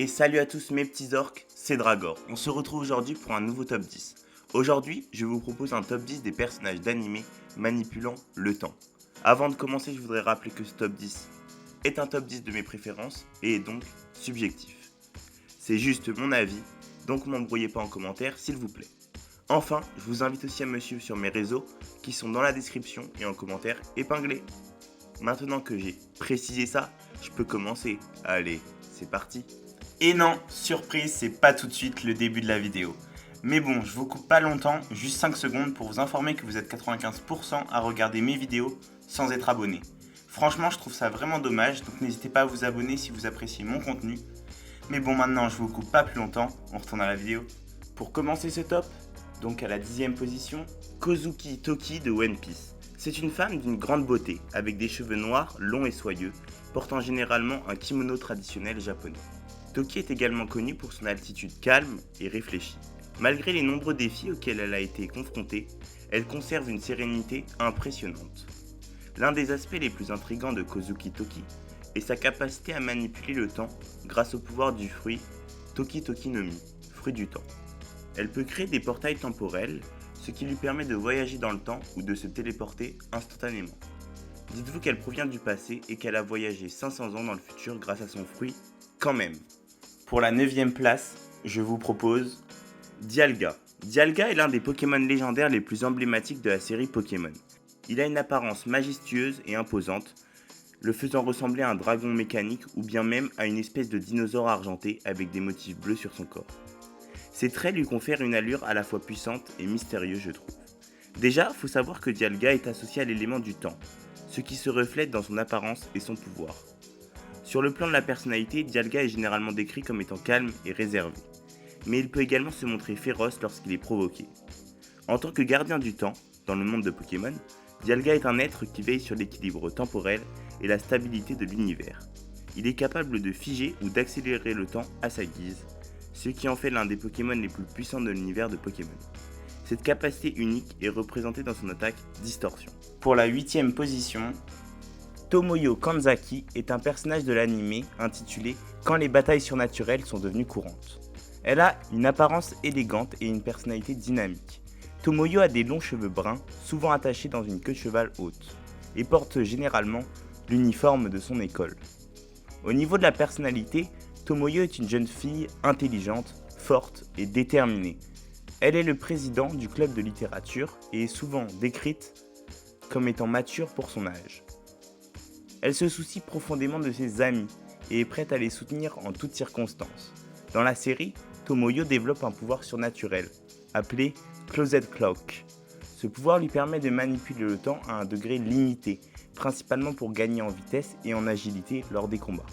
Et salut à tous mes petits orques, c'est Dragor. On se retrouve aujourd'hui pour un nouveau top 10. Aujourd'hui, je vous propose un top 10 des personnages d'animé manipulant le temps. Avant de commencer, je voudrais rappeler que ce top 10 est un top 10 de mes préférences et est donc subjectif. C'est juste mon avis, donc m'embrouillez pas en commentaire s'il vous plaît. Enfin, je vous invite aussi à me suivre sur mes réseaux qui sont dans la description et en commentaire épinglés. Maintenant que j'ai précisé ça, je peux commencer. Allez, c'est parti. Et non, surprise, c'est pas tout de suite le début de la vidéo. Mais bon, je vous coupe pas longtemps, juste 5 secondes pour vous informer que vous êtes 95% à regarder mes vidéos sans être abonné. Franchement, je trouve ça vraiment dommage, donc n'hésitez pas à vous abonner si vous appréciez mon contenu. Mais bon, maintenant, je vous coupe pas plus longtemps, on retourne à la vidéo. Pour commencer ce top, donc à la 10e position, Kozuki Toki de One Piece. C'est une femme d'une grande beauté, avec des cheveux noirs, longs et soyeux, portant généralement un kimono traditionnel japonais. Toki est également connue pour son attitude calme et réfléchie. Malgré les nombreux défis auxquels elle a été confrontée, elle conserve une sérénité impressionnante. L'un des aspects les plus intrigants de Kozuki Toki est sa capacité à manipuler le temps grâce au pouvoir du fruit Toki Toki no Mi, fruit du temps. Elle peut créer des portails temporels, ce qui lui permet de voyager dans le temps ou de se téléporter instantanément. Dites-vous qu'elle provient du passé et qu'elle a voyagé 500 ans dans le futur grâce à son fruit, quand même. Pour la 9e place, je vous propose Dialga. Dialga est l'un des Pokémon légendaires les plus emblématiques de la série Pokémon. Il a une apparence majestueuse et imposante, le faisant ressembler à un dragon mécanique ou bien même à une espèce de dinosaure argenté avec des motifs bleus sur son corps. Ses traits lui confèrent une allure à la fois puissante et mystérieuse, je trouve. Déjà, faut savoir que Dialga est associé à l'élément du temps, ce qui se reflète dans son apparence et son pouvoir. Sur le plan de la personnalité, Dialga est généralement décrit comme étant calme et réservé, mais il peut également se montrer féroce lorsqu'il est provoqué. En tant que gardien du temps, dans le monde de Pokémon, Dialga est un être qui veille sur l'équilibre temporel et la stabilité de l'univers. Il est capable de figer ou d'accélérer le temps à sa guise, ce qui en fait l'un des Pokémon les plus puissants de l'univers de Pokémon. Cette capacité unique est représentée dans son attaque Distorsion. Pour la 8e position, Tomoyo Kanzaki est un personnage de l'anime intitulé Quand les batailles surnaturelles sont devenues courantes. Elle a une apparence élégante et une personnalité dynamique. Tomoyo a des longs cheveux bruns, souvent attachés dans une queue de cheval haute, et porte généralement l'uniforme de son école. Au niveau de la personnalité, Tomoyo est une jeune fille intelligente, forte et déterminée. Elle est le président du club de littérature et est souvent décrite comme étant mature pour son âge. Elle se soucie profondément de ses amis et est prête à les soutenir en toutes circonstances. Dans la série, Tomoyo développe un pouvoir surnaturel, appelé Closet Clock. Ce pouvoir lui permet de manipuler le temps à un degré limité, principalement pour gagner en vitesse et en agilité lors des combats.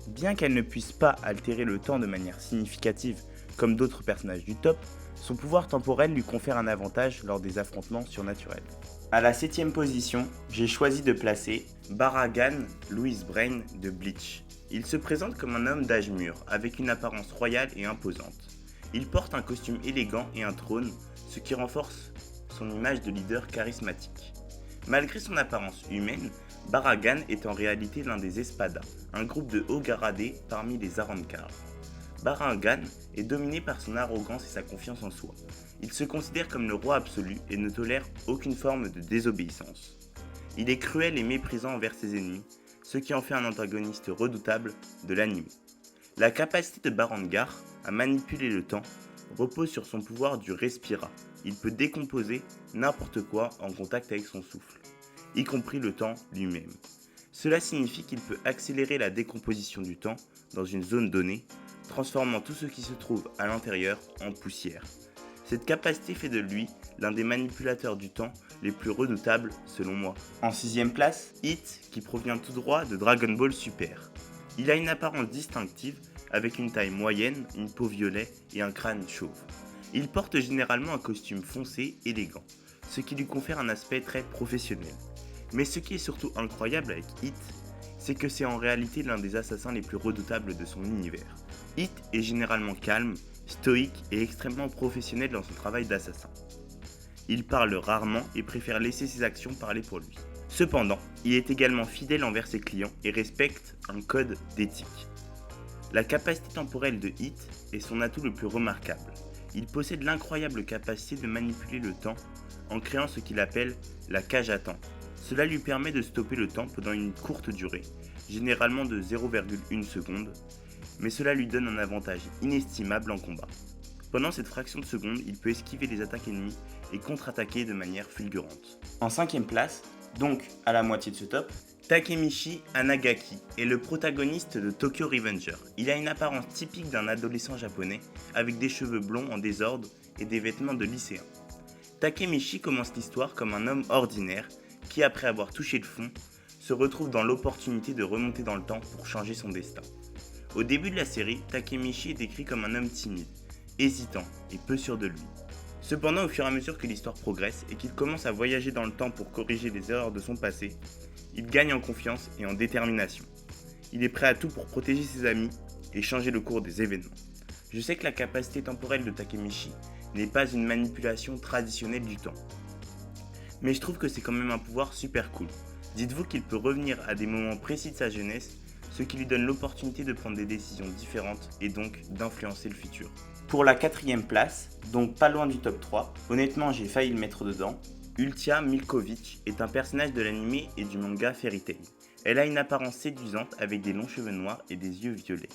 Bien qu'elle ne puisse pas altérer le temps de manière significative comme d'autres personnages du top, son pouvoir temporel lui confère un avantage lors des affrontements surnaturels. À la 7e position, j'ai choisi de placer Baragan Louis Brain de Bleach. Il se présente comme un homme d'âge mûr, avec une apparence royale et imposante. Il porte un costume élégant et un trône, ce qui renforce son image de leader charismatique. Malgré son apparence humaine, Baragan est en réalité l'un des Espada, un groupe de hauts gradés parmi les Arrancar. Baragan est dominé par son arrogance et sa confiance en soi. Il se considère comme le roi absolu et ne tolère aucune forme de désobéissance. Il est cruel et méprisant envers ses ennemis, ce qui en fait un antagoniste redoutable de l'anime. La capacité de Barangar à manipuler le temps repose sur son pouvoir du Respira. Il peut décomposer n'importe quoi en contact avec son souffle, y compris le temps lui-même. Cela signifie qu'il peut accélérer la décomposition du temps dans une zone donnée, transformant tout ce qui se trouve à l'intérieur en poussière. Cette capacité fait de lui l'un des manipulateurs du temps les plus redoutables selon moi. En 6e place, Hit, qui provient tout droit de Dragon Ball Super. Il a une apparence distinctive avec une taille moyenne, une peau violet et un crâne chauve. Il porte généralement un costume foncé élégant, ce qui lui confère un aspect très professionnel. Mais ce qui est surtout incroyable avec Hit, c'est que c'est en réalité l'un des assassins les plus redoutables de son univers. Hit est généralement calme, stoïque et extrêmement professionnel dans son travail d'assassin. Il parle rarement et préfère laisser ses actions parler pour lui. Cependant, il est également fidèle envers ses clients et respecte un code d'éthique. La capacité temporelle de Hit est son atout le plus remarquable. Il possède l'incroyable capacité de manipuler le temps en créant ce qu'il appelle la cage à temps. Cela lui permet de stopper le temps pendant une courte durée, généralement de 0,1 seconde, mais cela lui donne un avantage inestimable en combat. Pendant cette fraction de seconde, il peut esquiver les attaques ennemies et contre-attaquer de manière fulgurante. En cinquième place, donc à la moitié de ce top, Takemichi Anagaki est le protagoniste de Tokyo Revenger. Il a une apparence typique d'un adolescent japonais, avec des cheveux blonds en désordre et des vêtements de lycéen. Takemichi commence l'histoire comme un homme ordinaire qui, après avoir touché le fond, se retrouve dans l'opportunité de remonter dans le temps pour changer son destin. Au début de la série, Takemichi est décrit comme un homme timide, hésitant et peu sûr de lui. Cependant, au fur et à mesure que l'histoire progresse et qu'il commence à voyager dans le temps pour corriger les erreurs de son passé, il gagne en confiance et en détermination. Il est prêt à tout pour protéger ses amis et changer le cours des événements. Je sais que la capacité temporelle de Takemichi n'est pas une manipulation traditionnelle du temps, mais je trouve que c'est quand même un pouvoir super cool. Dites-vous qu'il peut revenir à des moments précis de sa jeunesse, ce qui lui donne l'opportunité de prendre des décisions différentes et donc d'influencer le futur. Pour la quatrième place, donc pas loin du top 3, honnêtement j'ai failli le mettre dedans, Ultia Milkovic est un personnage de l'anime et du manga Fairy Tail. Elle a une apparence séduisante avec des longs cheveux noirs et des yeux violets.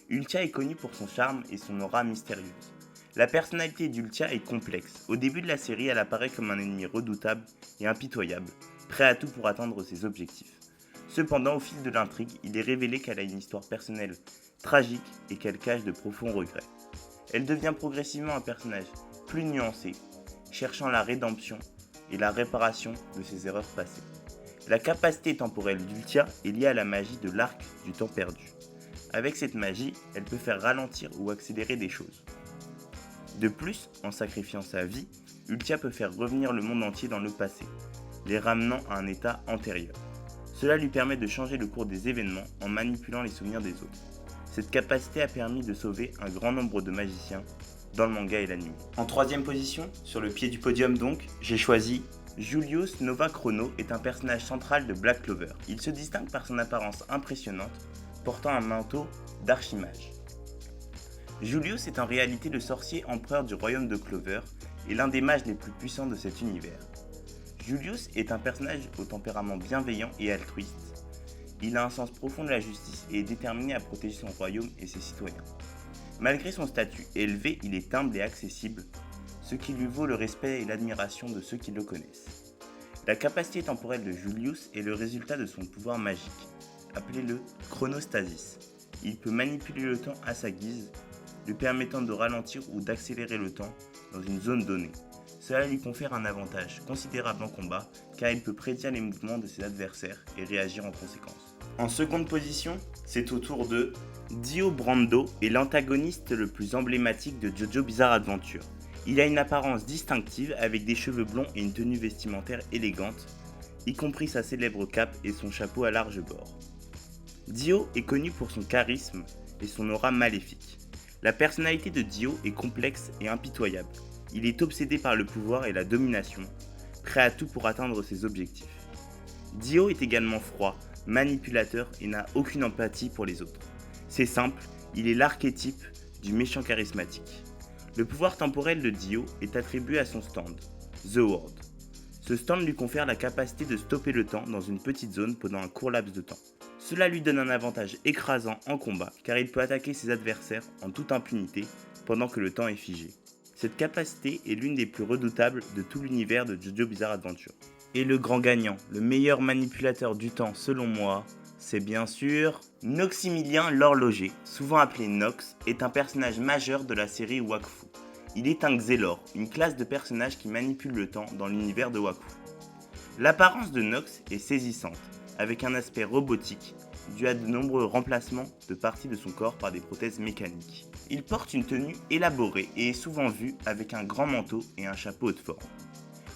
Ultia est connue pour son charme et son aura mystérieuse. La personnalité d'Ultia est complexe. Au début de la série, elle apparaît comme un ennemi redoutable et impitoyable, prêt à tout pour atteindre ses objectifs. Cependant, au fil de l'intrigue, il est révélé qu'elle a une histoire personnelle tragique et qu'elle cache de profonds regrets. Elle devient progressivement un personnage plus nuancé, cherchant la rédemption et la réparation de ses erreurs passées. La capacité temporelle d'Ultia est liée à la magie de l'arc du temps perdu. Avec cette magie, elle peut faire ralentir ou accélérer des choses. De plus, en sacrifiant sa vie, Ultia peut faire revenir le monde entier dans le passé, les ramenant à un état antérieur. Cela lui permet de changer le cours des événements en manipulant les souvenirs des autres. Cette capacité a permis de sauver un grand nombre de magiciens dans le manga et l'anime. En troisième position, sur le pied du podium donc, j'ai choisi Julius Nova Chrono est un personnage central de Black Clover. Il se distingue par son apparence impressionnante, portant un manteau d'archimage. Julius est en réalité le sorcier empereur du royaume de Clover et l'un des mages les plus puissants de cet univers. Julius est un personnage au tempérament bienveillant et altruiste. Il a un sens profond de la justice et est déterminé à protéger son royaume et ses citoyens. Malgré son statut élevé, il est humble et accessible, ce qui lui vaut le respect et l'admiration de ceux qui le connaissent. La capacité temporelle de Julius est le résultat de son pouvoir magique, appelé le chronostasis. Il peut manipuler le temps à sa guise, lui permettant de ralentir ou d'accélérer le temps dans une zone donnée. Cela lui confère un avantage considérable en combat, car il peut prédire les mouvements de ses adversaires et réagir en conséquence. En seconde position, c'est au tour de Dio Brando est l'antagoniste le plus emblématique de JoJo Bizarre Adventure. Il a une apparence distinctive avec des cheveux blonds et une tenue vestimentaire élégante, y compris sa célèbre cape et son chapeau à large bord. Dio est connu pour son charisme et son aura maléfique. La personnalité de Dio est complexe et impitoyable. Il est obsédé par le pouvoir et la domination, prêt à tout pour atteindre ses objectifs. Dio est également froid, manipulateur et n'a aucune empathie pour les autres. C'est simple, il est l'archétype du méchant charismatique. Le pouvoir temporel de Dio est attribué à son stand, The Ward. Ce stand lui confère la capacité de stopper le temps dans une petite zone pendant un court laps de temps. Cela lui donne un avantage écrasant en combat car il peut attaquer ses adversaires en toute impunité pendant que le temps est figé. Cette capacité est l'une des plus redoutables de tout l'univers de JoJo Bizarre Adventure. Et le grand gagnant, le meilleur manipulateur du temps selon moi, c'est bien sûr Noxymilien l'Horloger, souvent appelé Nox, est un personnage majeur de la série Wakfu. Il est un Xelor, une classe de personnages qui manipule le temps dans l'univers de Wakfu. L'apparence de Nox est saisissante, avec un aspect robotique, dû à de nombreux remplacements de parties de son corps par des prothèses mécaniques. Il porte une tenue élaborée et est souvent vu avec un grand manteau et un chapeau de forme.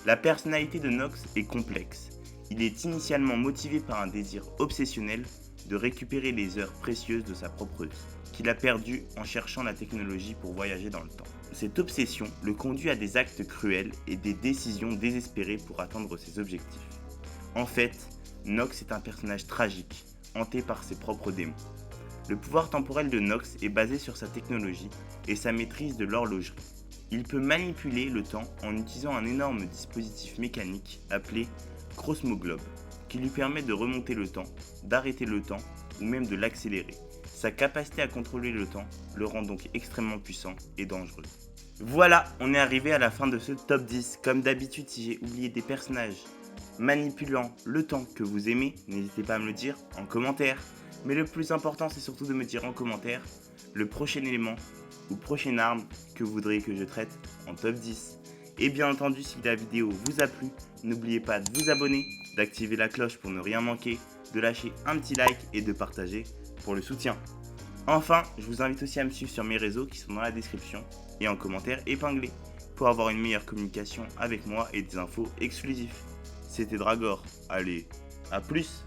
La personnalité de Nox est complexe. Il est initialement motivé par un désir obsessionnel de récupérer les heures précieuses de sa propre vie, qu'il a perdues en cherchant la technologie pour voyager dans le temps. Cette obsession le conduit à des actes cruels et des décisions désespérées pour atteindre ses objectifs. En fait, Nox est un personnage tragique, hanté par ses propres démons. Le pouvoir temporel de Nox est basé sur sa technologie et sa maîtrise de l'horlogerie. Il peut manipuler le temps en utilisant un énorme dispositif mécanique appelé Cosmoglobe, qui lui permet de remonter le temps, d'arrêter le temps ou même de l'accélérer. Sa capacité à contrôler le temps le rend donc extrêmement puissant et dangereux. Voilà, on est arrivé à la fin de ce top 10. Comme d'habitude, si j'ai oublié des personnages manipulant le temps que vous aimez, n'hésitez pas à me le dire en commentaire. Mais le plus important, c'est surtout de me dire en commentaire le prochain élément ou prochaine arme que vous voudriez que je traite en top 10. Et bien entendu, si la vidéo vous a plu, n'oubliez pas de vous abonner, d'activer la cloche pour ne rien manquer, de lâcher un petit like et de partager pour le soutien. Enfin, je vous invite aussi à me suivre sur mes réseaux qui sont dans la description et en commentaire épinglé pour avoir une meilleure communication avec moi et des infos exclusives. C'était Dragor, allez, à plus!